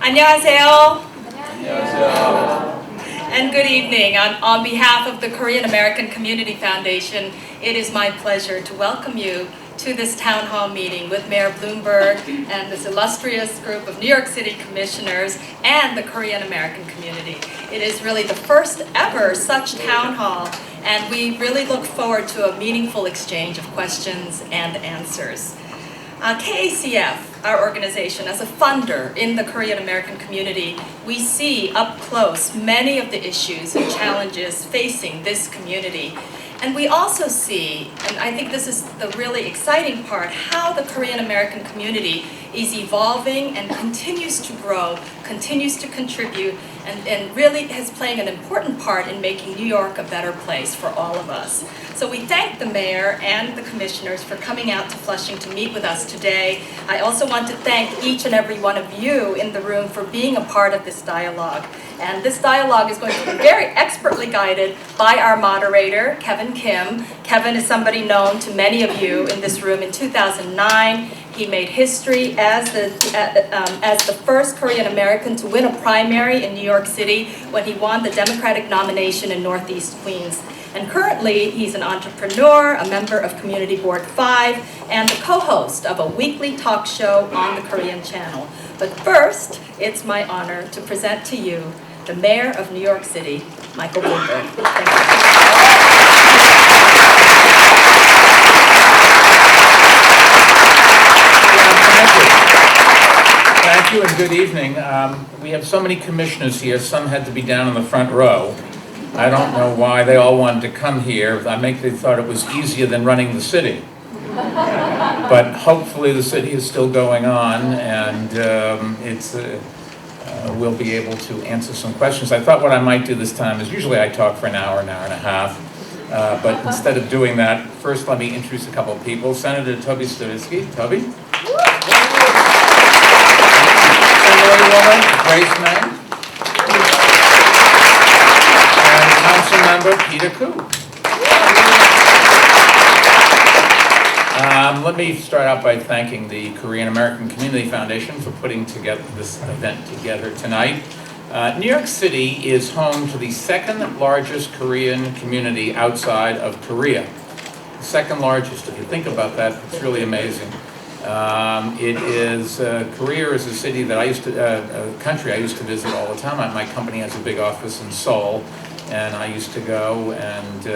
안녕하세요. 안녕하세요. And good evening. On behalf of the Korean American Community Foundation, it is my pleasure to welcome you to this town hall meeting with Mayor Bloomberg and this illustrious group of New York City commissioners and the Korean American community. It is really the first ever such town hall, and we really look forward to a meaningful exchange of questions and answers. KACF, our organization, as a funder in the Korean American community, we see up close many of the issues and challenges facing this community. And we also see, and I think this is the really exciting part, how the Korean American community is evolving and continues to grow, continues to contribute, and really is playing an important part in making New York a better place for all of us. So we thank the mayor and the commissioners for coming out to Flushing to meet with us today. I also want to thank each and every one of you in the room for being a part of this dialogue. And this dialogue is going to be very expertly guided by our moderator, Kevin Kim. Kevin is somebody known to many of you in this room. In 2009, he made history as the first Korean American to win a primary in New York City when he won the Democratic nomination in Northeast Queens. And currently, he's an entrepreneur, a member of Community Board 5, and the co-host of a weekly talk show on the Korean channel. But first, it's my honor to present to you the Mayor of New York City, Michael Bloomberg. Thank Thank you and good evening. We have so many commissioners here. Some had to be down in the front row. I don't know why they all wanted to come here. They thought it was easier than running the city. But hopefully the city is still going on, and we'll be able to answer some questions. I thought what I might do this time is usually I talk for an hour and a half. But instead of doing that, first let me introduce a couple of people. Senator Toby Stavitsky. Toby. Assemblywoman Grace May. And Councilmember Peter Koo. Let me start out by thanking the Korean American Community Foundation for putting together this event together tonight. New York City is home to the second largest Korean community outside of Korea. The second largest, if you think about that, it's really amazing. Korea is a city that a country I used to visit all the time. My company has a big office in Seoul, and I used to go, and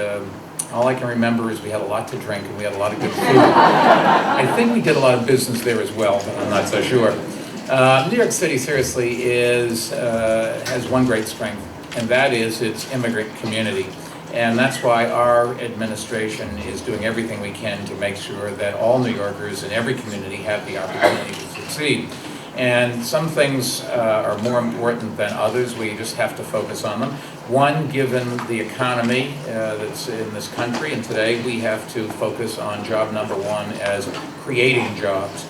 all I can remember is we had a lot to drink and we had a lot of good food. I think we did a lot of business there as well, but I'm not so sure. New York City, seriously, has one great strength, and that is its immigrant community. And that's why our administration is doing everything we can to make sure that all New Yorkers in every community have the opportunity to succeed. And some things are more important than others. We just have to focus on them. One, given the economy that's in this country, and today we have to focus on job number one as creating jobs.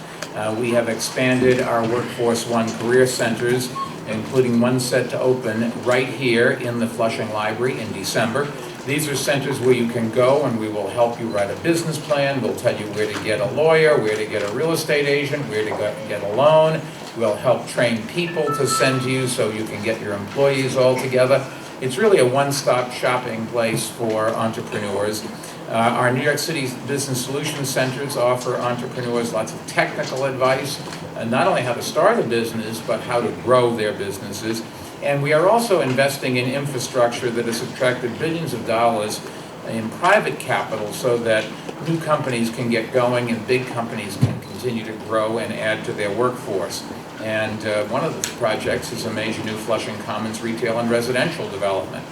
We have expanded our Workforce One career centers, including one set to open right here in the Flushing Library in December. These are centers where you can go and we will help you write a business plan. We'll tell you where to get a lawyer, where to get a real estate agent, where to get a loan. We'll help train people to send to you so you can get your employees all together. It's really a one-stop shopping place for entrepreneurs. Our New York City Business Solutions Centers offer entrepreneurs lots of technical advice, not only how to start a business, but how to grow their businesses. And we are also investing in infrastructure that has attracted billions of dollars in private capital so that new companies can get going and big companies can continue to grow and add to their workforce. And one of the projects is a major new Flushing Commons retail and residential development.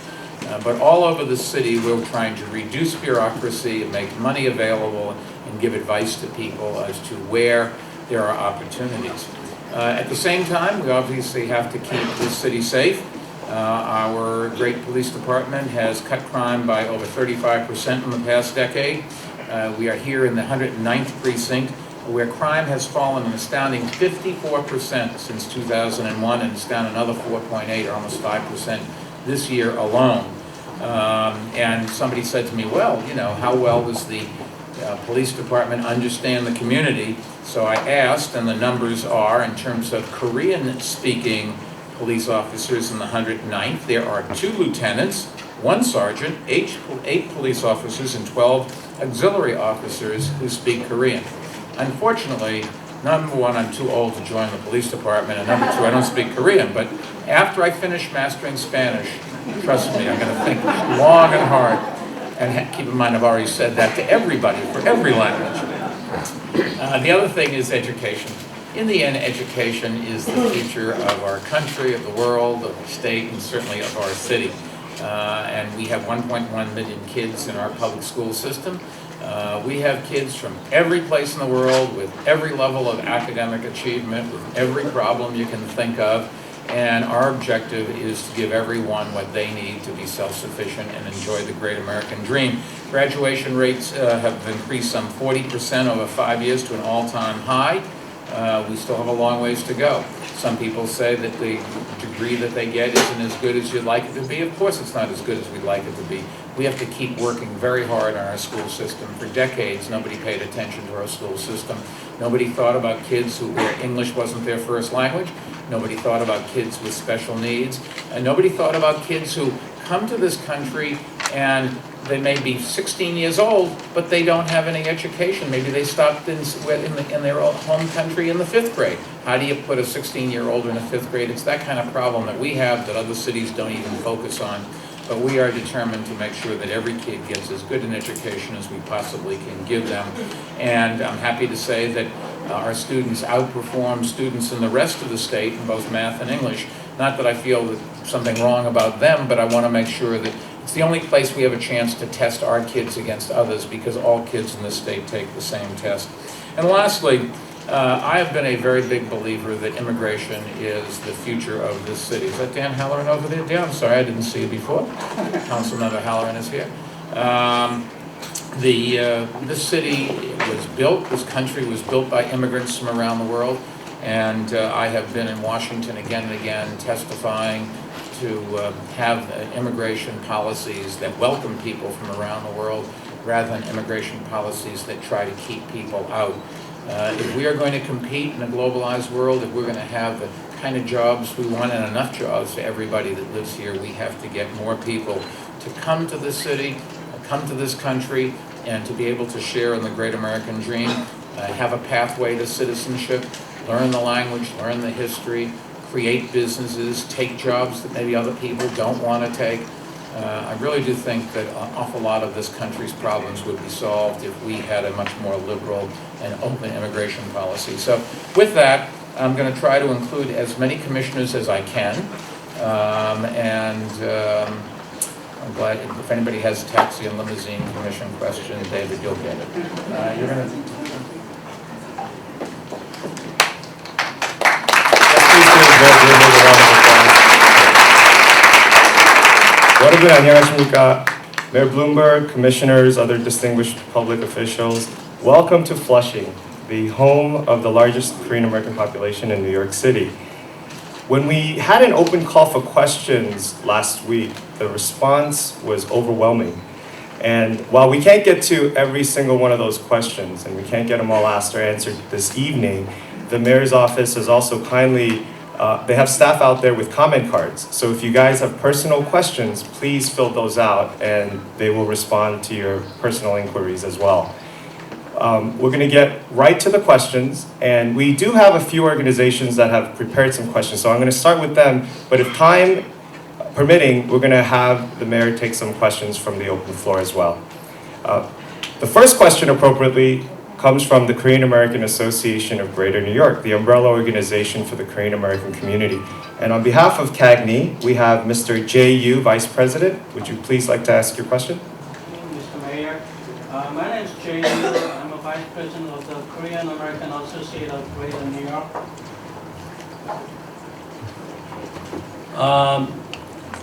But all over the city, we're trying to reduce bureaucracy and make money available and give advice to people as to where there are opportunities. At the same time, we obviously have to keep this city safe. Our great police department has cut crime by over 35% in the past decade. We are here in the 109th precinct, where crime has fallen an astounding 54% since 2001, and it's down another 4.8, or almost 5% this year alone. And somebody said to me, well, how well does the police department understand the community. So I asked, and the numbers are, in terms of Korean-speaking police officers in the 109th, there are 2 lieutenants, 1 sergeant, 8 police officers, and 12 auxiliary officers who speak Korean. Unfortunately, number 1, I'm too old to join the police department, and number 2, I don't speak Korean. But after I finish mastering Spanish, trust me, I'm going to think long and hard. And keep in mind, I've already said that to everybody, for every language. The other thing is education. In the end, education is the future of our country, of the world, of the state, and certainly of our city. And we have 1.1 million kids in our public school system. We have kids from every place in the world with every level of academic achievement, with every problem you can think of. And our objective is to give everyone what they need to be self-sufficient and enjoy the great American dream. Graduation rates have increased some 40% over 5 years to an all-time high. We still have a long ways to go. Some people say that the degree that they get isn't as good as you'd like it to be. Of course it's not as good as we'd like it to be. We have to keep working very hard on our school system. For decades, nobody paid attention to our school system. Nobody thought about kids where English wasn't their first language. Nobody thought about kids with special needs. And nobody thought about kids who come to this country and they may be 16 years old, but they don't have any education. Maybe they stopped in their home country in the 5th grade. How do you put a 16-year-old in the 5th grade? It's that kind of problem that we have that other cities don't even focus on. But we are determined to make sure that every kid gets as good an education as we possibly can give them. And I'm happy to say that our students outperform students in the rest of the state in both math and English. Not that I feel that something wrong about them, but I want to make sure that it's the only place we have a chance to test our kids against others, because all kids in the state take the same test. And lastly, I have been a very big believer that immigration is the future of this city. Is that Dan Halloran over there? Dan, I'm sorry, I didn't see you before. Councilmember Halloran is here. This city was built, this country was built by immigrants from around the world, and I have been in Washington again and again testifying to have immigration policies that welcome people from around the world rather than immigration policies that try to keep people out. If we are going to compete in a globalized world, if we're going to have the kind of jobs we want and enough jobs for everybody that lives here, we have to get more people to come to this city, come to this country, and to be able to share in the great American dream, have a pathway to citizenship, learn the language, learn the history, create businesses, take jobs that maybe other people don't want to take. I really do think that an awful lot of this country's problems would be solved if we had a much more liberal and open immigration policy. So with that, I'm going to try to include as many commissioners as I can. I'm glad if anybody has a taxi and limousine commission question, David, you'll get it. You're going to... 여러분 안녕하십니까? Mayor Bloomberg, commissioners, other distinguished public officials, welcome to Flushing, the home of the largest Korean American population in New York City. When we had an open call for questions last week, the response was overwhelming. And while we can't get to every single one of those questions, and we can't get them all asked or answered this evening, the mayor's office has also kindly they have staff out there with comment cards. So if you guys have personal questions, please fill those out and they will respond to your personal inquiries as well. We're going to get right to the questions, and we do have a few organizations that have prepared some questions. So I'm going to start with them, but if time permitting, we're going to have the mayor take some questions from the open floor as well. The first question appropriately comes from the Korean American Association of Greater New York, the umbrella organization for the Korean American community. And on behalf of CAGNY, we have Mr. J.U., Vice President. Would you please like to ask your question? Mr. Mayor, my name is J.U. I'm a Vice President of the Korean American Association of Greater New York.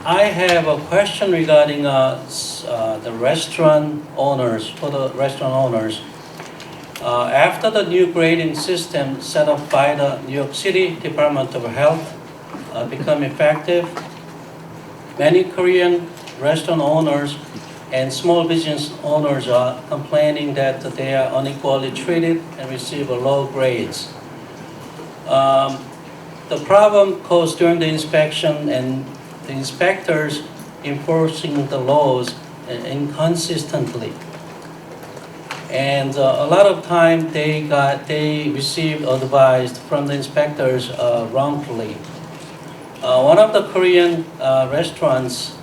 I have a question regarding the restaurant owners, for the restaurant owners. After the new grading system set up by the New York City Department of Health become effective, many Korean restaurant owners and small business owners are complaining that they are unequally treated and receive low grades. The problem caused during the inspection and the inspectors enforcing the laws inconsistently. And a lot of time they received advice from the inspectors wrongfully. One of the Korean restaurants,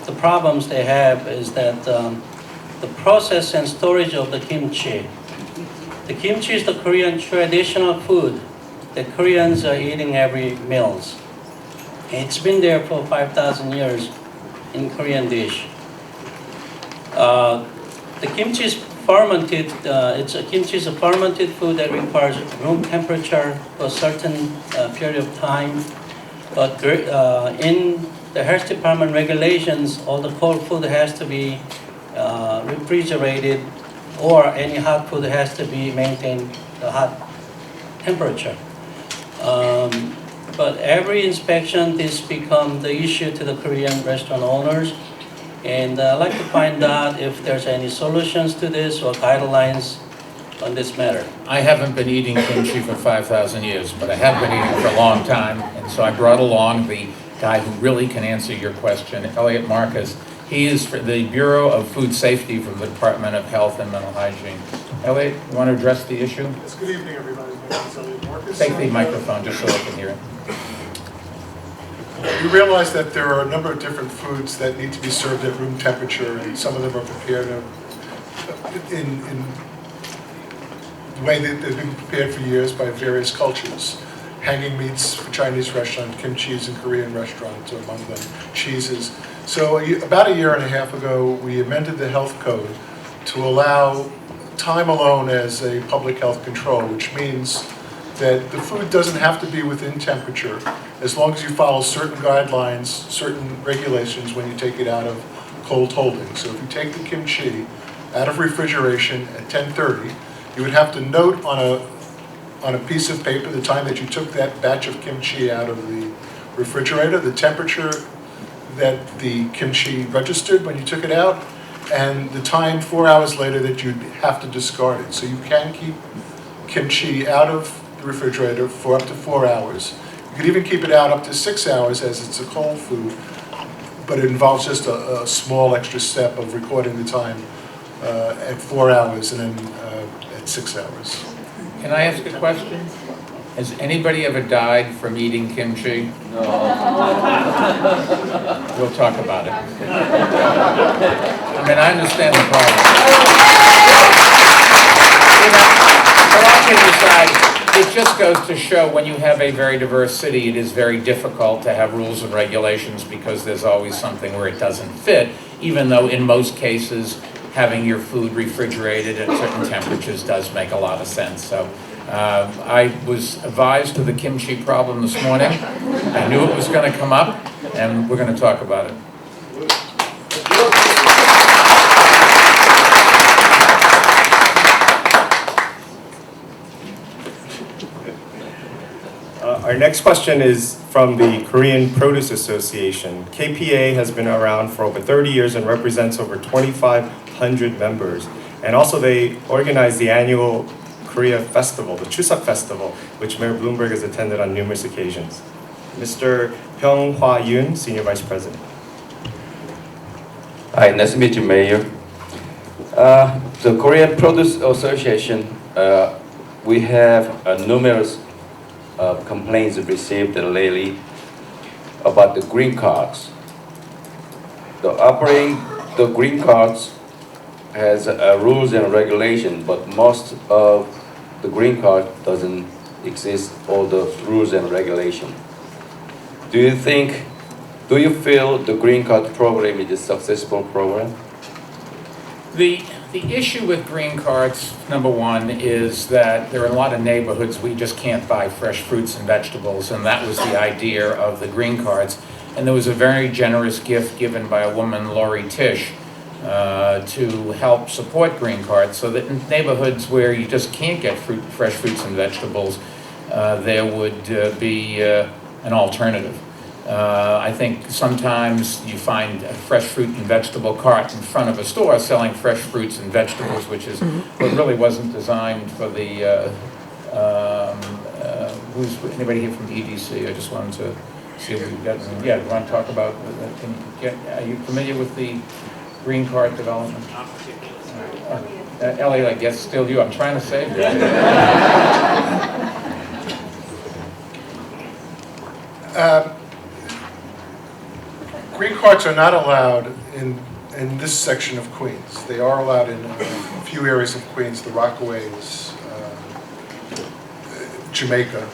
the problems they have is that the process and storage of the kimchi. The kimchi is the Korean traditional food that Koreans are eating every meals. It's been there for 5,000 years in Korean dish. The kimchi is fermented. Kimchi is a fermented food that requires room temperature for a certain period of time. But in the health department regulations, all the cold food has to be refrigerated, or any hot food has to be maintained the hot temperature. But every inspection, this becomes the issue to the Korean restaurant owners. And I'd like to find out if there's any solutions to this or guidelines on this matter. I haven't been eating kimchi for 5,000 years, but I have been eating it for a long time, and so I brought along the guy who really can answer your question, Elliot Marcus. He is for the Bureau of Food Safety from the Department of Health and Mental Hygiene. Elliot, you want to address the issue? Yes, good evening, everybody. My name is Elliot Marcus. Take the microphone just so I can hear it. We realize that there are a number of different foods that need to be served at room temperature, and some of them are prepared in the way that they've been prepared for years by various cultures. Hanging meats for Chinese restaurants, kimchis in Korean restaurants are among them, cheeses. So about a year and a half ago, we amended the health code to allow time alone as a public health control, which means that the food doesn't have to be within temperature as long as you follow certain guidelines, certain regulations when you take it out of cold holding. So if you take the kimchi out of refrigeration at 10:30, you would have to note on a piece of paper the time that you took that batch of kimchi out of the refrigerator, the temperature that the kimchi registered when you took it out, and the time 4 hours later that you'd have to discard it. So you can keep kimchi out of the refrigerator for up to 4 hours. You could even keep it out up to 6 hours as it's a cold food, but it involves just a small extra step of recording the time at 4 hours and then at 6 hours. Can I ask a question? Has anybody ever died from eating kimchi? No. We'll talk about it. I mean, I understand the problem. But all kidding aside, it just goes to show when you have a very diverse city, it is very difficult to have rules and regulations because there's always something where it doesn't fit, even though in most cases, having your food refrigerated at certain temperatures does make a lot of sense. So I was advised of the kimchi problem this morning. I knew it was going to come up, and we're going to talk about it. Our next question is from the Korean Produce Association. KPA has been around for over 30 years and represents over 2,500 members. And also they organize the annual Korea Festival, the Chuseok Festival, which Mayor Bloomberg has attended on numerous occasions. Mr. Hyung-Hwa Yoon, Senior Vice President. Hi, nice to meet you, Mayor. The Korean Produce Association, we have numerous complaints received lately about the green cards. The operating the green cards has rules and regulations, but most of the green card doesn't exist all the rules and regulations. Do you feel the green card program is a successful program? The issue with green cards, number one, is that there are a lot of neighborhoods we just can't buy fresh fruits and vegetables, and that was the idea of the green cards. And there was a very generous gift given by a woman, Lori Tisch, to help support green cards, so that in neighborhoods where you just can't get fresh fruits and vegetables, there would be an alternative. I think sometimes you find a fresh fruit and vegetable cart in front of a store selling fresh fruits and vegetables, which is what really wasn't designed for the, anybody here from the EDC? I just wanted to see if we've got, yeah, you want to talk about, are you familiar with the green cart development? Not particularly. Elliot, I guess still you. I'm trying to save you. Green carts are not allowed in this section of Queens. They are allowed in a few areas of Queens, the Rockaways, Jamaica,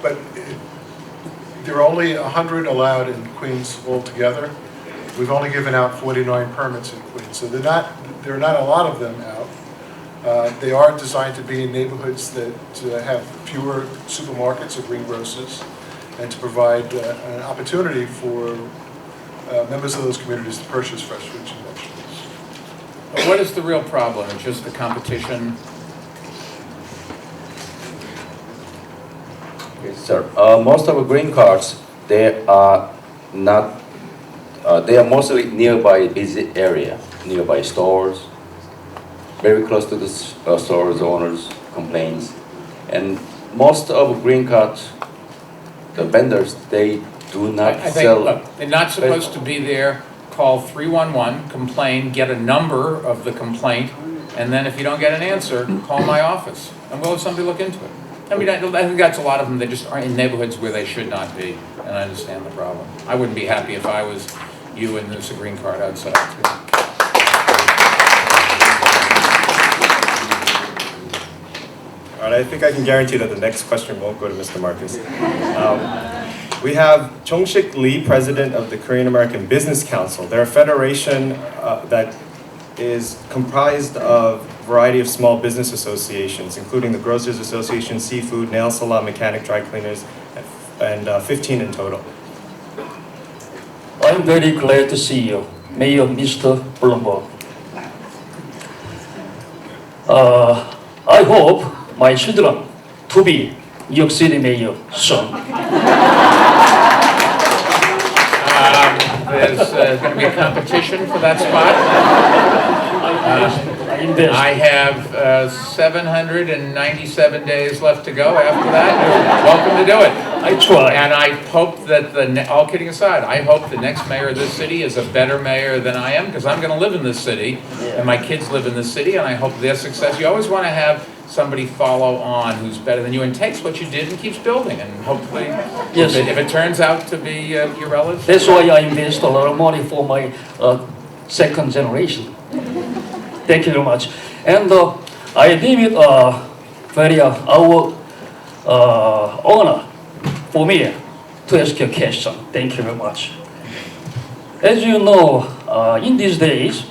but there are only 100 allowed in Queens altogether. We've only given out 49 permits in Queens, so there are not a lot of them out. They are designed to be in neighborhoods that have fewer supermarkets or greengrocers, and to provide an opportunity for members of those communities to purchase fresh fruits and vegetables. But what is the real problem? It's just the competition? Yes, sir. Most of the green carts, they are not. They are mostly nearby busy area, nearby stores, very close to the stores owners' complaints, and most of green carts, the vendors, they do not I think, sell. look, they're not supposed to be there. Call 311, complain, get a number of the complaint, and then if you don't get an answer, call my office, and we'll have somebody look into it. I mean, I think that's a lot of them. They just are in neighborhoods where they should not be, and I understand the problem. I wouldn't be happy if I was you and there's a green card outside. All right, I think I can guarantee that the next question won't go to Mr. Marcus. We have Jong-Sik Lee, president of the Korean American Business Council. They're a federation that is comprised of a variety of small business associations, including the Grocers Association, Seafood, Nail Salon, Mechanic, Dry Cleaners, and 15 in total. I'm very glad to see you, Mayor Mr. Blumberg. I hope my children to be New York City mayor soon. There's going to be a competition for that spot. I have 797 days left to go after that. You're welcome to do it. I try. And I hope that all kidding aside, I hope the next mayor of this city is a better mayor than I am, because I'm going to live in this city, and my kids live in this city, and I hope their success. You always want to have somebody follow on who's better than you and takes what you did and keeps building, and hopefully, Yes. if it turns out to be your relative. That's why I invest a lot of money for my second generation. Thank you very much. And I leave it very our honor for me to ask you a question. Thank you very much. As you know, in these days,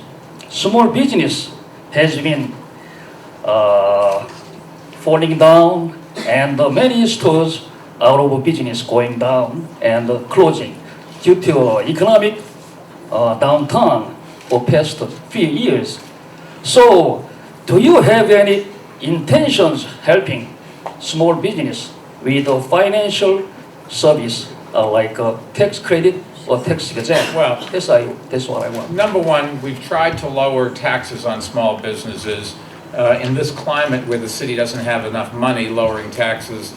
small business has been falling down, and many stores out of business going down and closing due to economic downturn for past few years. So, do you have any intentions helping small business with a financial service like tax credit or tax exempt? Well, that's what I want. Number one, we've tried to lower taxes on small businesses. In this climate where the city doesn't have enough money, lowering taxes,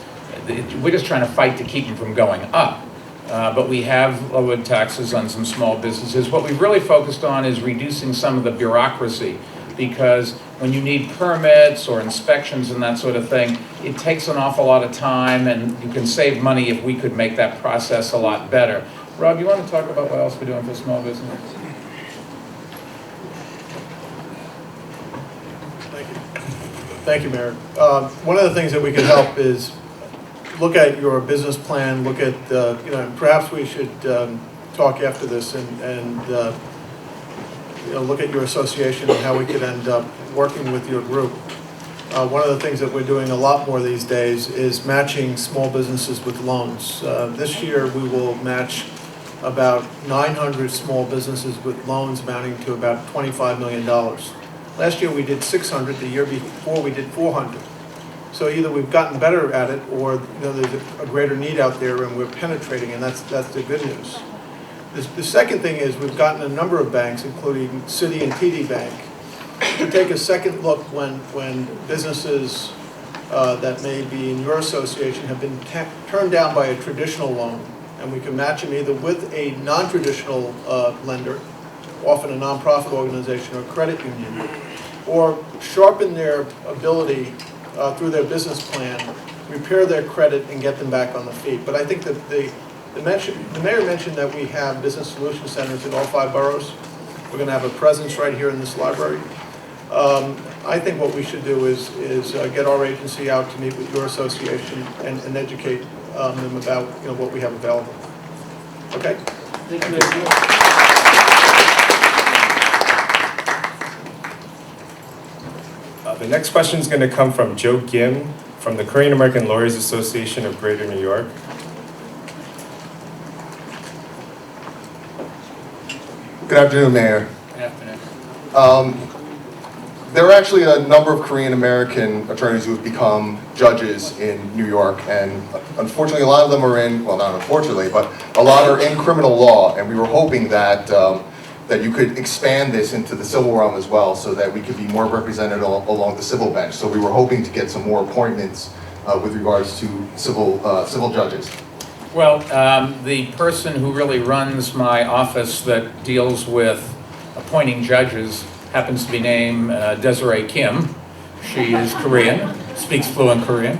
we're just trying to fight to keep them from going up. But we have lowered taxes on some small businesses. What we've really focused on is reducing some of the bureaucracy, because when you need permits or inspections and that sort of thing, it takes an awful lot of time, and you can save money if we could make that process a lot better. Rob, you want to talk about what else we're doing for small business? Thank you, Mayor. One of the things that we can help is look at your business plan, look at, perhaps we should talk after this and look at your association and how we could end up working with your group. One of the things that we're doing a lot more these days is matching small businesses with loans. This year we will match about 900 small businesses with loans amounting to about $25 million. Last year we did 600, the year before we did 400. So either we've gotten better at it, or there's a greater need out there and we're penetrating, and that's the good news. The second thing is we've gotten a number of banks, including Citi and TD Bank, to take a second look when businesses that may be in your association have been turned down by a traditional loan, and we can match them either with a non-traditional lender, often a nonprofit organization or credit union, or sharpen their ability through their business plan, repair their credit, and get them back on the feet. But I think that the mayor mentioned that we have business solution centers in all 5 boroughs. We're going to have a presence right here in this library. I think what we should do is get our agency out to meet with your association and educate them about what we have available. Okay? Thank you very much. The next question is going to come from Joe Gim from the Korean American Lawyers Association of Greater New York. Good afternoon, Mayor. Good afternoon. There are actually a number of Korean American attorneys who have become judges in New York, and unfortunately a lot of them are in, well, not unfortunately, but a lot are in criminal law, and we were hoping that that you could expand this into the civil realm as well, so that we could be more represented along the civil bench. So we were hoping to get some more appointments with regards to civil judges. Well, the person who really runs my office that deals with appointing judges happens to be named Desiree Kim. She is Korean, speaks fluent Korean.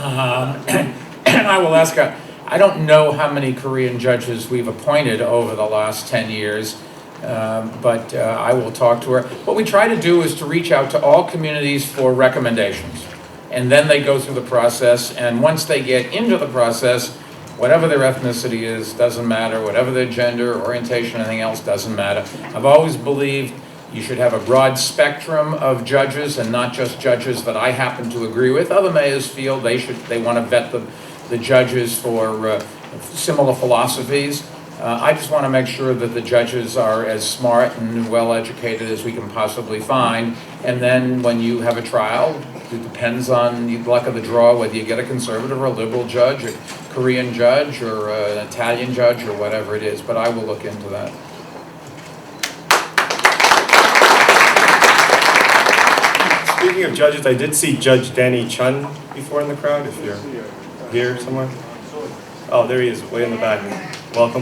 And I will ask her, I don't know how many Korean judges we've appointed over the last 10 years, but I will talk to her. What we try to do is to reach out to all communities for recommendations. And then they go through the process, and once they get into the process, whatever their ethnicity is, doesn't matter. Whatever their gender, orientation, anything else, doesn't matter. I've always believed you should have a broad spectrum of judges and not just judges that I happen to agree with. Other mayors feel they want to vet the judges for similar philosophies. I just want to make sure that the judges are as smart and well educated as we can possibly find. And then when you have a trial, it depends on the luck of the draw whether you get a conservative or a liberal judge, a Korean judge or an Italian judge or whatever it is. But I will look into that. Speaking of judges, I did see Judge Danny Chun before in the crowd, if you're here somewhere. Oh, there he is, way in the back. Welcome.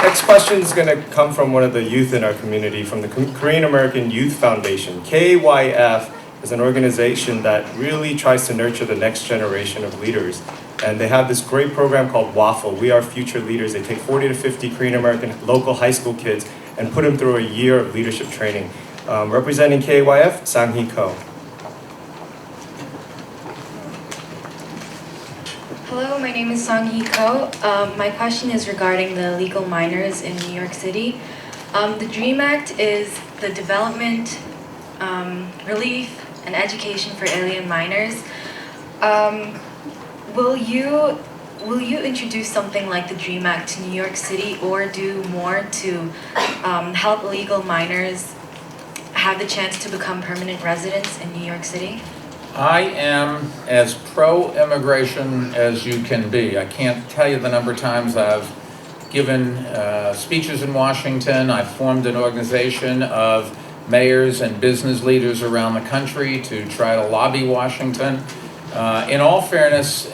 Next question is going to come from one of the youth in our community, from the Korean American Youth Foundation. KYF is an organization that really tries to nurture the next generation of leaders. And they have this great program called Waffle, We Are Future Leaders. They take 40 to 50 Korean American local high school kids and put them through a year of leadership training. Representing KYF, Sang-hee Ko. Hello, my name is Sang-hee Ko. My question is regarding the legal minors in New York City. The DREAM Act is the development, relief, and education for alien minors. Will you introduce something like the DREAM Act to New York City, or do more to help illegal minors have the chance to become permanent residents in New York City? I am as pro-immigration as you can be. I can't tell you the number of times I've given speeches in Washington. I've formed an organization of mayors and business leaders around the country to try to lobby Washington. In all fairness,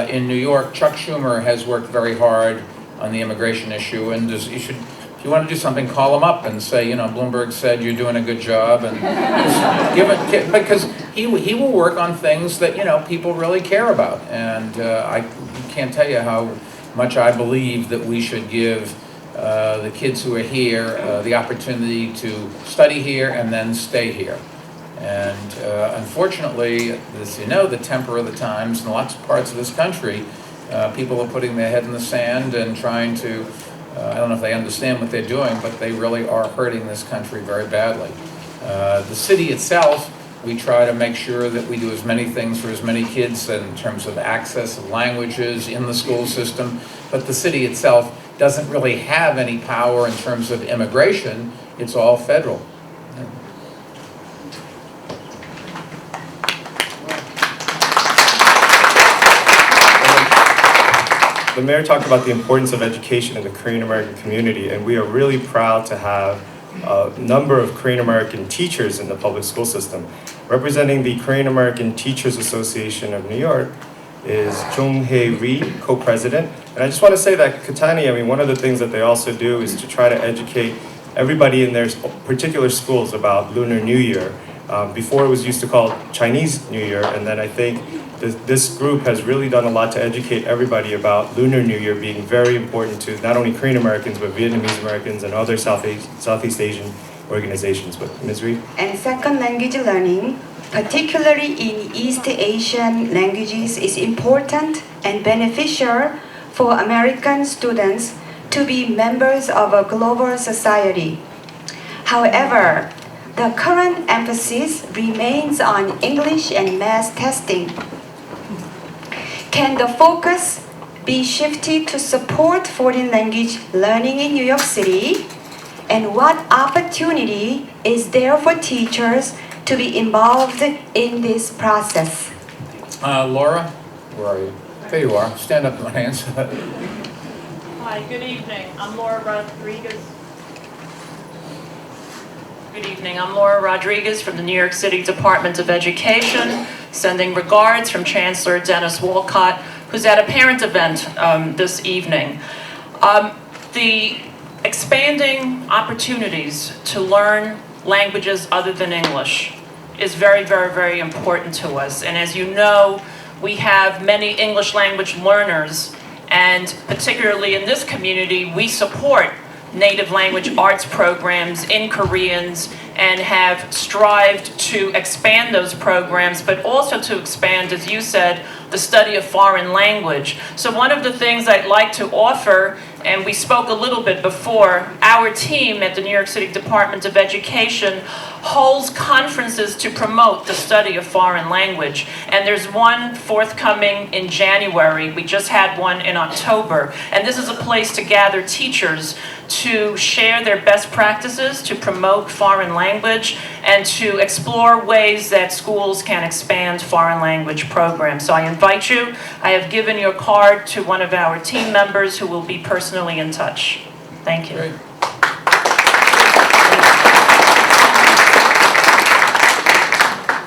in New York, Chuck Schumer has worked very hard on the immigration issue, and if you want to do something, call him up and say, Bloomberg said you're doing a good job, and because he will work on things that people really care about, and I can't tell you how much I believe that we should give the kids who are here the opportunity to study here and then stay here. And unfortunately, as you know, the temper of the times in lots of parts of this country, people are putting their head in the sand and trying to, I don't know if they understand what they're doing, but they really are hurting this country very badly. The city itself, we try to make sure that we do as many things for as many kids in terms of access of languages in the school system, but the city itself doesn't really have any power in terms of immigration. It's all federal. the mayor talked about the importance of education in the Korean American community, and we are really proud to have a number of Korean American teachers in the public school system. Representing the Korean American Teachers Association of New York is Jung-hae Ri, co-president. And I just want to say that Katani, I mean, one of the things that they also do is to try to educate everybody in their particular schools about Lunar New Year. Before it was used to call Chinese New Year, and then I think this group has really done a lot to educate everybody about Lunar New Year being very important to not only Korean Americans, but Vietnamese Americans and other Southeast Asian organizations. But Ms. Reed? And second language learning, particularly in East Asian languages, is important and beneficial for American students to be members of a global society. However, the current emphasis remains on English and math testing. Can the focus be shifted to support foreign language learning in New York City? And what opportunity is there for teachers to be involved in this process? Laura, where are you? There you are. Stand up, my hands. Hi, good evening. I'm Laura Rodriguez. Good evening. I'm Laura Rodriguez from the New York City Department of Education, sending regards from Chancellor Dennis Walcott, who's at a parent event this evening. The expanding opportunities to learn languages other than English is very, very, very important to us. And as you know, we have many English language learners, and particularly in this community, we support native language arts programs in Koreans and have strived to expand those programs, but also to expand, as you said, the study of foreign language. So one of the things I'd like to offer, and we spoke a little bit before, our team at the New York City Department of Education holds conferences to promote the study of foreign language. And there's one forthcoming in January. We just had one in October. And this is a place to gather teachers to share their best practices, to promote foreign language, and to explore ways that schools can expand foreign language programs. So I invite you. I have given your card to one of our team members who will be personally in touch. Thank you. Great.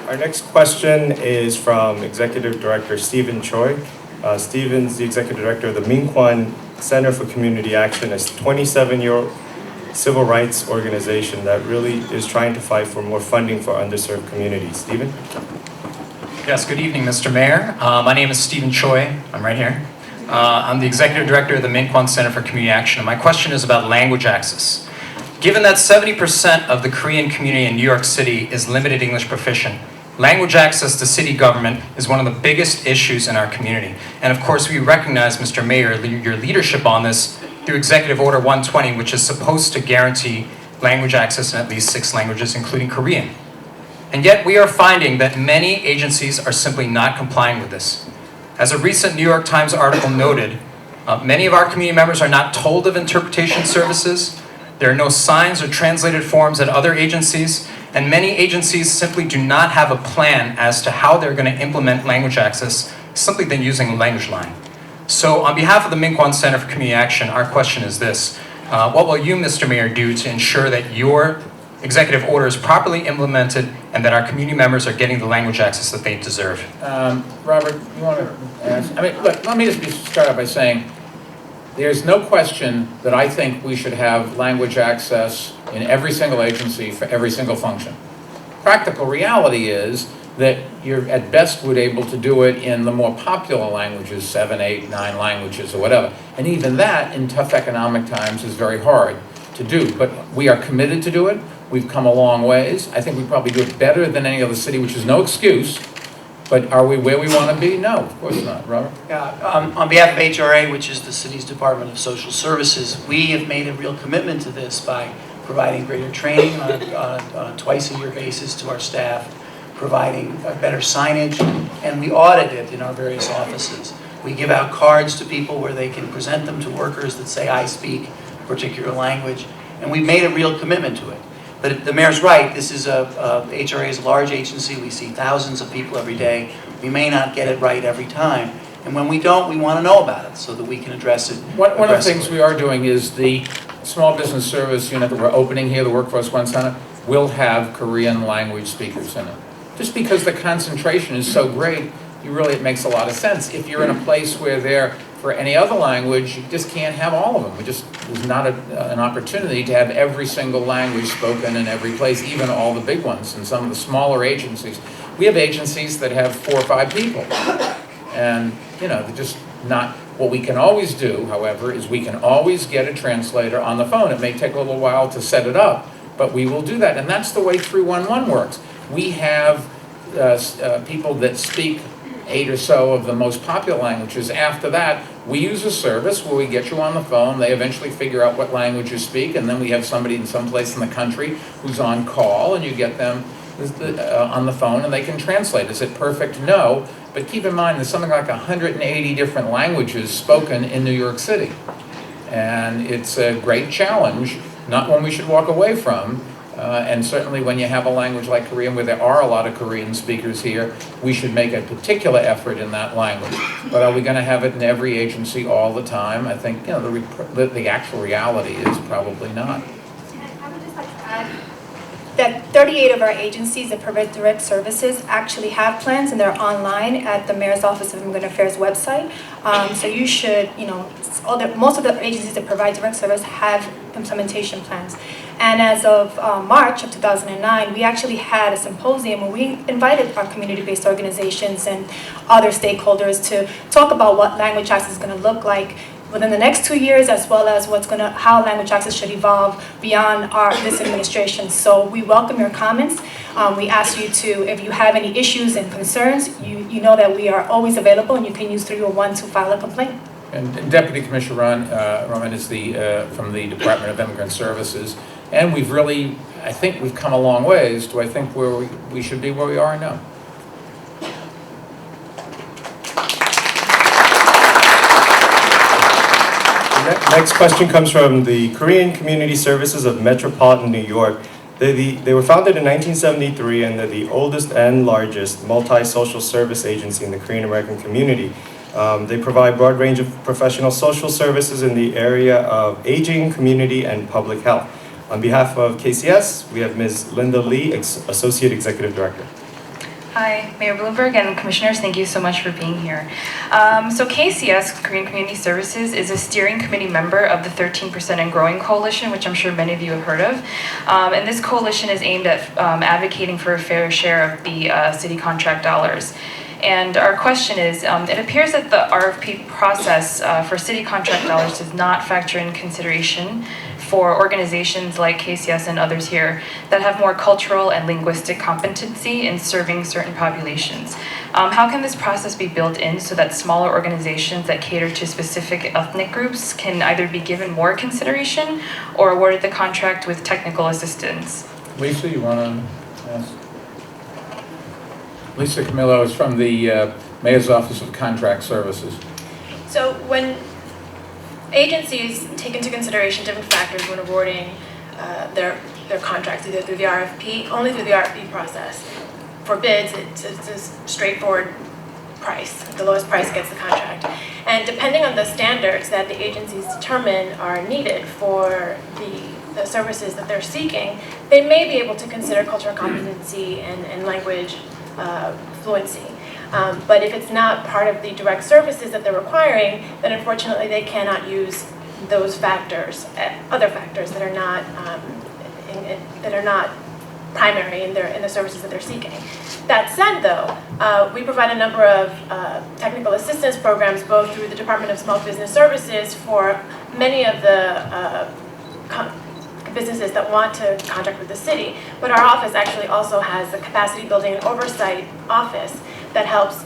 Our next question is from Executive Director Stephen Choi. Stephen's the Executive Director of the Minkwon Center for Community Action, a 27-year civil rights organization that really is trying to fight for more funding for underserved communities. Stephen? Yes, good evening, Mr. Mayor. My name is Stephen Choi. I'm right here. I'm the Executive Director of the Minkwon Center for Community Action, and my question is about language access. Given that 70% of the Korean community in New York City is limited English proficient, language access to city government is one of the biggest issues in our community. And of course, we recognize, Mr. Mayor, your leadership on this through Executive Order 120, which is supposed to guarantee language access in at least 6 languages, including Korean. And yet we are finding that many agencies are simply not complying with this. As a recent New York Times article noted, many of our community members are not told of interpretation services. There are no signs or translated forms at other agencies, and many agencies simply do not have a plan as to how they're going to implement language access simply than using a language line. So on behalf of the Minkwon Center for Community Action, our question is this. What will you, Mr. Mayor, do to ensure that your executive order is properly implemented and that our community members are getting the language access that they deserve? Robert, you want to ask? I mean, look, let me just start out by saying there's no question that I think we should have language access in every single agency for every single function. Practical reality is that you're at best would able to do it in the more popular languages, 7, 8, 9 languages or whatever. And even that in tough economic times is very hard to do. But we are committed to do it. We've come a long ways. I think we probably do it better than any other city, which is no excuse. But are we where we want to be? No, of course not. Robert? Yeah, on behalf of HRA, which is the city's Department of Social Services, we have made a real commitment to this by providing greater training on a twice-a-year basis to our staff, providing better signage, and we audit it in our various offices. We give out cards to people where they can present them to workers that say, I speak a particular language, and we've made a real commitment to it. But the mayor's right, this is HRA is a large agency. We see thousands of people every day. We may not get it right every time. And when we don't, we want to know about it so that we can address it. One of the things aggressively. we are doing is the small business service unit that we're opening here, the Workforce One Center, will have Korean language speakers in it. Just because the concentration is so great, it makes a lot of sense. If you're in a place where they're for any other language, you just can't have all of them. There's not an opportunity to have every single language spoken in every place, even all the big ones. And some of the smaller agencies, we have agencies that have 4 or 5 people. And, they're just not, what we can always do, however, is we can always get a translator on the phone. It may take a little while to set it up, but we will do that. And that's the way 311 works. We have people that speak 8 or so of the most popular languages. After that, we use a service where we get you on the phone. They eventually figure out what language you speak, and then we have somebody in some place in the country who's on call, and you get them on the phone, and they can translate. Is it perfect? No. But keep in mind, there's something like 180 different languages spoken in New York City. And it's a great challenge, not one we should walk away from. And certainly when you have a language like Korean, where there are a lot of Korean speakers here, we should make a particular effort in that language. But are we going to have it in every agency all the time? I think the actual reality is probably not. I would just like to add that 38 of our agencies that provide direct services actually have plans, and they're online at the Mayor's Office of Immigrant Affairs website. So you should, most of the agencies that provide direct service have implementation plans. And as of March of 2009, we actually had a symposium where we invited our community-based organizations and other stakeholders to talk about what language access is going to look like within the next 2 years, as well as how language access should evolve beyond this administration. So we welcome your comments. We ask you to, if you have any issues and concerns, you know that we are always available, and you can use 301 to file a complaint. And Deputy Commissioner Roman is from the Department of Immigrant Services. And I think we've come a long ways to, I think, where we should be where we are now. Next question comes from the Korean Community Services of Metropolitan New York. They were founded in 1973, and they're the oldest and largest multi-social service agency in the Korean American community. They provide a broad range of professional social services in the area of aging, community, and public health. On behalf of KCS, we have Ms. Linda Lee, Associate Executive Director. Hi, Mayor Bloomberg and Commissioners, thank you so much for being here. So KCS, Korean Community Services, is a steering committee member of the 13% and Growing Coalition, which I'm sure many of you have heard of. And this coalition is aimed at advocating for a fair share of the city contract dollars. And our question is, it appears that the RFP process for city contract dollars does not factor in consideration for organizations like KCS and others here that have more cultural and linguistic competency in serving certain populations. How can this process be built in so that smaller organizations that cater to specific ethnic groups can either be given more consideration or awarded the contract with technical assistance? Lisa, you want to ask? Lisa Camillo is from the Mayor's Office of Contract Services. So when agencies take into consideration different factors when awarding their contracts, either through the RFP, only through the RFP process. For bids, it's a straightforward price. The lowest price gets the contract. And depending on the standards that the agencies determine are needed for the services that they're seeking, they may be able to consider cultural competency and language fluency. But if it's not part of the direct services that they're requiring, then unfortunately they cannot use those factors, other factors that are not primary in the services that they're seeking. That said, though, we provide a number of technical assistance programs, both through the Department of Small Business Services for many of the businesses that want to contract with the city. But our office actually also has a capacity building and oversight office that helps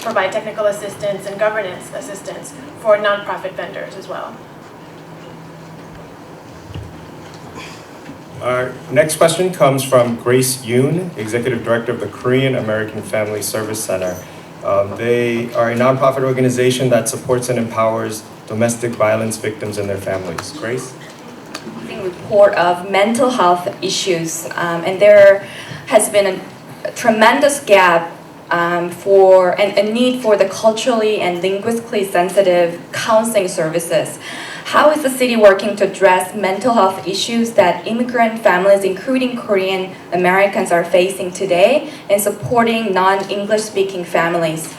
provide technical assistance and governance assistance for nonprofit vendors as well. Our next question comes from Grace Yoon, Executive Director of the Korean American Family Service Center. They are a nonprofit organization that supports and empowers domestic violence victims and their families. Grace? Report of mental health issues, and there has been a tremendous gap for a need for the culturally and linguistically sensitive counseling services. How is the city working to address mental health issues that immigrant families, including Korean Americans, are facing today, and supporting non-English speaking families?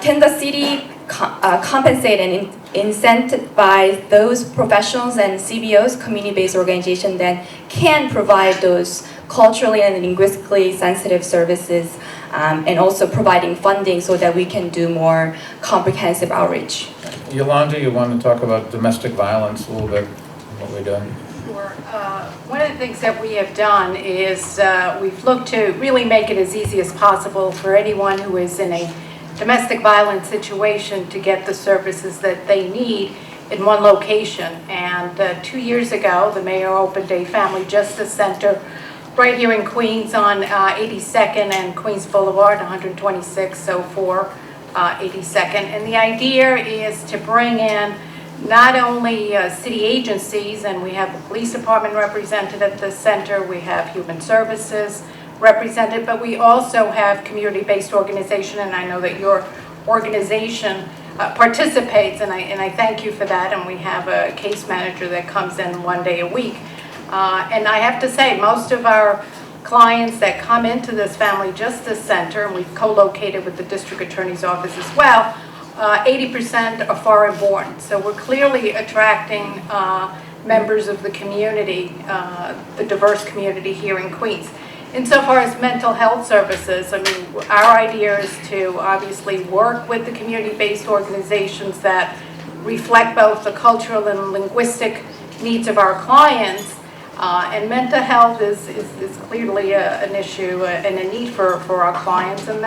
Can the city compensate and incentivize those professionals and CBOs, community-based organizations, that can provide those culturally and linguistically sensitive services, and also providing funding so that we can do more comprehensive outreach? Yolanda, you want to talk about domestic violence a little bit, what we're doing? Sure. One of the things that we have done is we've looked to really make it as easy as possible for anyone who is in a domestic violence situation to get the services that they need in one location. And 2 years ago, the mayor opened a family justice center right here in Queens on 82nd and Queens Boulevard, 12604 82nd. And the idea is to bring in not only city agencies, and we have the police department represented at the center, we have human services represented, but we also have community-based organization, and I know that your organization participates, and I thank you for that, and we have a case manager that comes in 1 day a week. And I have to say, most of our clients that come into this Family Justice Center, and we've co-located with the District Attorney's Office as well, 80% are foreign born. So we're clearly attracting members of the community, the diverse community here in Queens. Insofar as mental health services, I mean, our idea is to obviously work with the community-based organizations that reflect both the cultural and linguistic needs of our clients. And mental health is clearly an issue and a need for our clients, and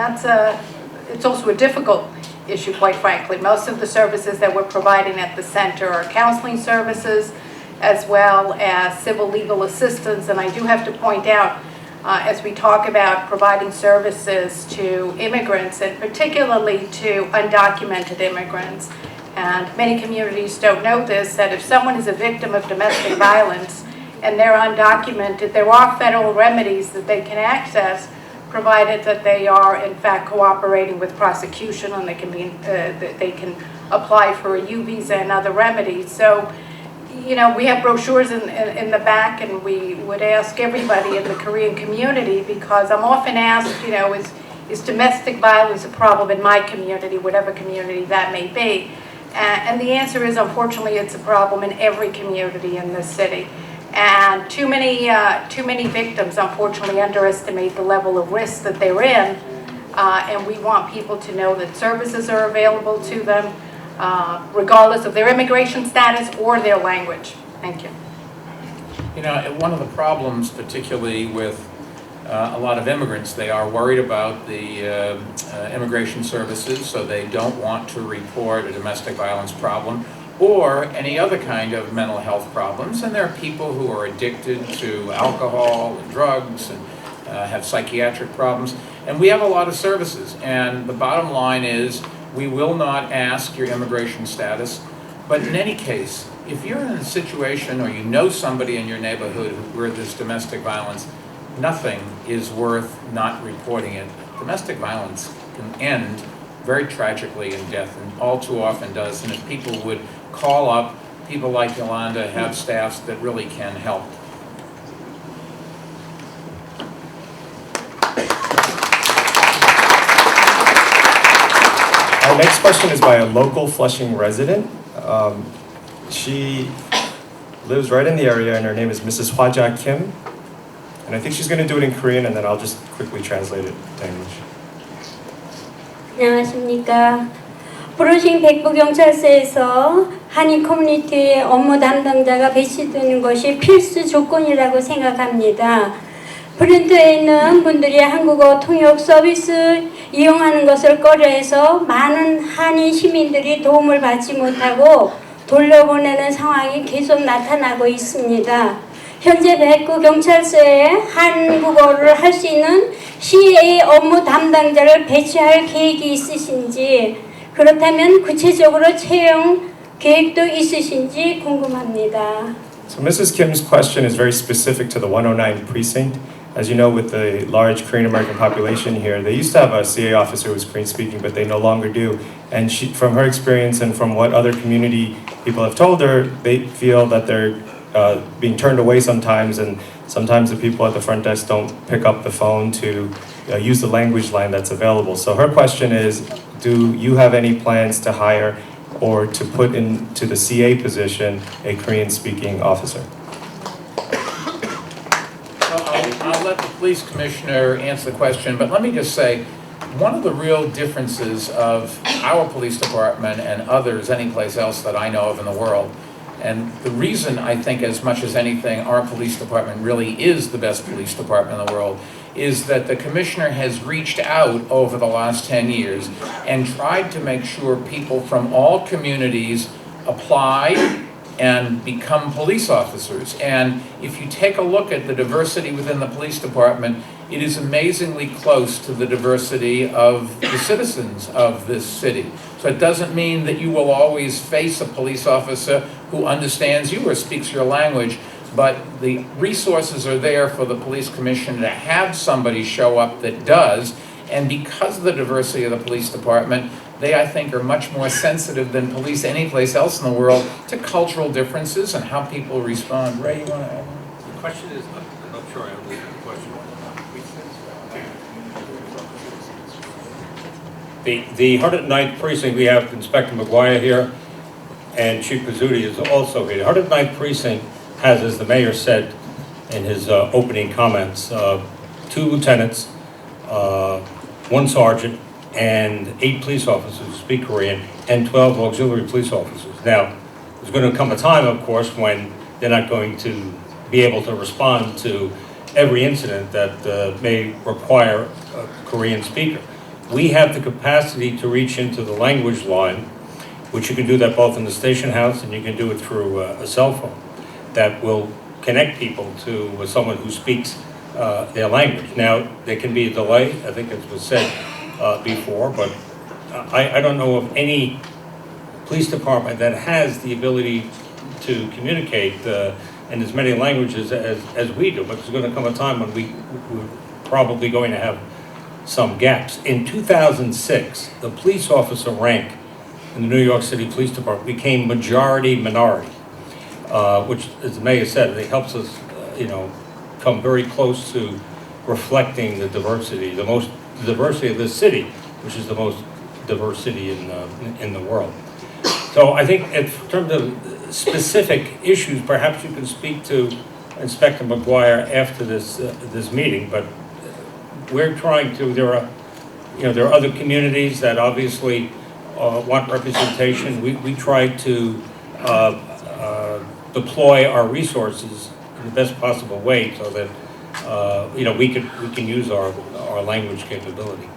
it's also a difficult issue, quite frankly. Most of the services that we're providing at the center are counseling services as well as civil legal assistance, and I do have to point out, as we talk about providing services to immigrants, and particularly to undocumented immigrants, and many communities don't know this, that if someone is a victim of domestic violence and they're undocumented, there are federal remedies that they can access, provided that they are in fact cooperating with prosecution, and they can apply for a U visa and other remedies. So, you know, we have brochures in the back, and we would ask everybody in the Korean community, because I'm often asked, you know, is domestic violence a problem in my community, whatever community that may be? And the answer is, unfortunately, it's a problem in every community in this city. And too many victims, unfortunately, underestimate the level of risk that they're in. And we want people to know that services are available to them, regardless of their immigration status or their language. Thank you. You know, one of the problems, particularly with a lot of immigrants, they are worried about the immigration services, so they don't want to report a domestic violence problem or any other kind of mental health problems. And there are people who are addicted to alcohol and drugs and have psychiatric problems. And we have a lot of services. And the bottom line is, we will not ask your immigration status. But in any case, if you're in a situation or you know somebody in your neighborhood where there's domestic violence, nothing is worth not reporting it. Domestic violence can end very tragically in death, and all too often does. And if people would call up, people like Yolanda have staffs that really can help. Our next question is by a local Flushing resident. She lives right in the area, and her name is Mrs. Hwaja Kim. And I think she's going to do it in Korean, and then I'll just quickly translate it to English. 안녕하십니까. 브루싱 백부경찰서에서 한인 커뮤니티의 업무 담당자가 배치되는 것이 필수 조건이라고 생각합니다. 브랜드에 있는 분들이 한국어 통역 서비스 이용하는 것을 꺼려해서 많은 한인 시민들이 도움을 받지 못하고 돌려보내는 상황이 계속 나타나고 있습니다. 현재 백구 경찰서에 한국어를 할 수 있는 CA 업무 담당자를 배치할 계획이 있으신지, 그렇다면 구체적으로 채용 계획도 있으신지 궁금합니다. So Mrs. Kim's question is very specific to the 109 precinct. as you know, with the large Korean American population here, they used to have a CA officer who was Korean speaking, but they no longer do. And she, from her experience and from what other community people have told her, they feel that they're being turned away sometimes, and sometimes the people at the front desk don't pick up the phone to use the language line that's available. So her question is, do you have any plans to hire or to put into the CA position a Korean-speaking officer? I'll let the police commissioner answer the question, but let me just say, one of the real differences of our police department and others, any place else that I know of in the world, and the reason I think as much as anything our police department really is the best police department in the world, is that the commissioner has reached out over the last 10 years and tried to make sure people from all communities apply and become police officers. And if you take a look at the diversity within the police department, it is amazingly close to the diversity of the citizens of this city. So it doesn't mean that you will always face a police officer who understands you or speaks your language, but the resources are there for the police commissioner to have somebody show up that does. And because of the diversity of the police department, they, I think, are much more sensitive than police anyplace else in the world to cultural differences and how people respond. Ray, you want to add? The question is, I'm not sure I understand the question. The 109th precinct, we have Inspector McGuire here, and Chief Pizzuti is also here. The 109th precinct has, as the mayor said in his opening comments, 2 lieutenants, 1 sergeant, and 8 police officers who speak Korean, and 12 auxiliary police officers. Now, there's going to come a time, of course, when they're not going to be able to respond to every incident that may require a Korean speaker. We have the capacity to reach into the language line, which you can do that both in the station house and you can do it through a cell phone, that will connect people to someone who speaks their language. Now, there can be a delay, I think it was said before, but I don't know of any police department that has the ability to communicate in as many languages as we do, but there's going to come a time when we're probably going to have some gaps. In 2006, the police officer rank in the New York City Police Department became majority minority, which, as the mayor said, it helps us, come very close to reflecting the diversity, the diversity of this city, which is the most diverse city in the world. So I think in terms of specific issues, perhaps you can speak to Inspector McGuire after this meeting, but we're trying to, there are other communities that obviously want representation. We try to deploy our resources in the best possible way so that we can use our language capability.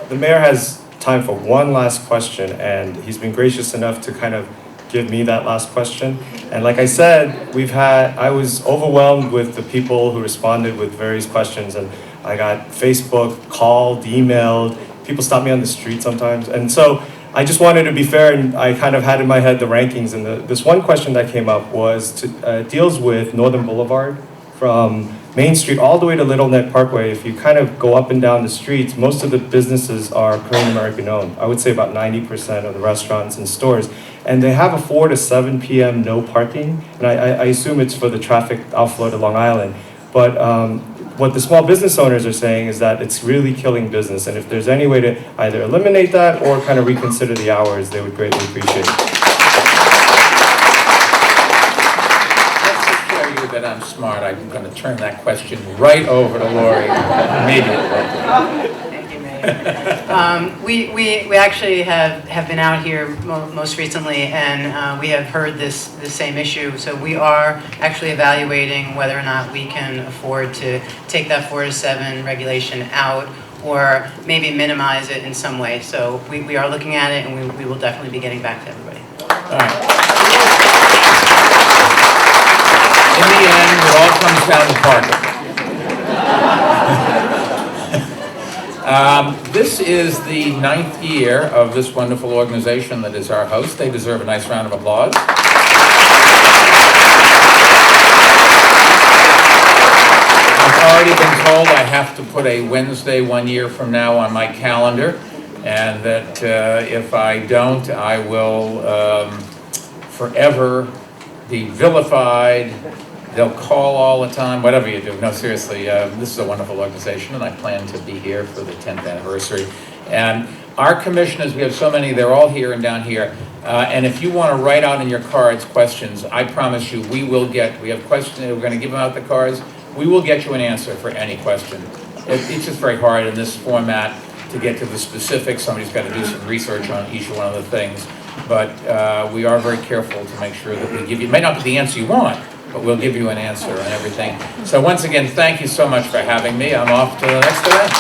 The mayor has time for one last question, and he's been gracious enough to kind of give me that last question. And like I said, I was overwhelmed with the people who responded with various questions, and I got Facebook, called, emailed, people stop me on the street sometimes. And so I just wanted to be fair, and I kind of had in my head the rankings, and this one question that came up deals with Northern Boulevard from Main Street all the way to Little Neck Parkway. If you kind of go up and down the streets, most of the businesses are Korean American owned. I would say about 90% of the restaurants and stores. And they have a 4 to 7 p.m. no parking. And I assume it's for the traffic outflow to Long Island. But what the small business owners are saying is that it's really killing business. And if there's any way to either eliminate that or kind of reconsider the hours, they would greatly appreciate it. That I'm smart, I'm going to turn that question right over to Lori immediately. Thank you, Mayor. We actually have been out here most recently, and we have heard the same issue. So we are actually evaluating whether or not we can afford to take that 4 to 7 regulation out, or maybe minimize it in some way. So we are looking at it, and we will definitely be getting back to everybody. All right. In the end, it all comes down to parking. This is the 9th year of this wonderful organization that is our host. They deserve a nice round of applause. already been told I have to put a Wednesday 1 year from now on my calendar, and that if I don't, I will forever be vilified. They'll call all the time, whatever you do. No, seriously, this is a wonderful organization, and I plan to be here for the 10th anniversary. And our commissioners, we have so many, they're all here and down here. And if you want to write out in your cards questions, I promise you, we have questions, we're going to give them out the cards. We will get you an answer for any question. It's just very hard in this format to get to the specifics. Somebody's got to do some research on each one of the things. But we are very careful to make sure that we give you, it may not be the answer you want, but we'll give you an answer on everything. So once again, thank you so much for having me. I'm off to the next event.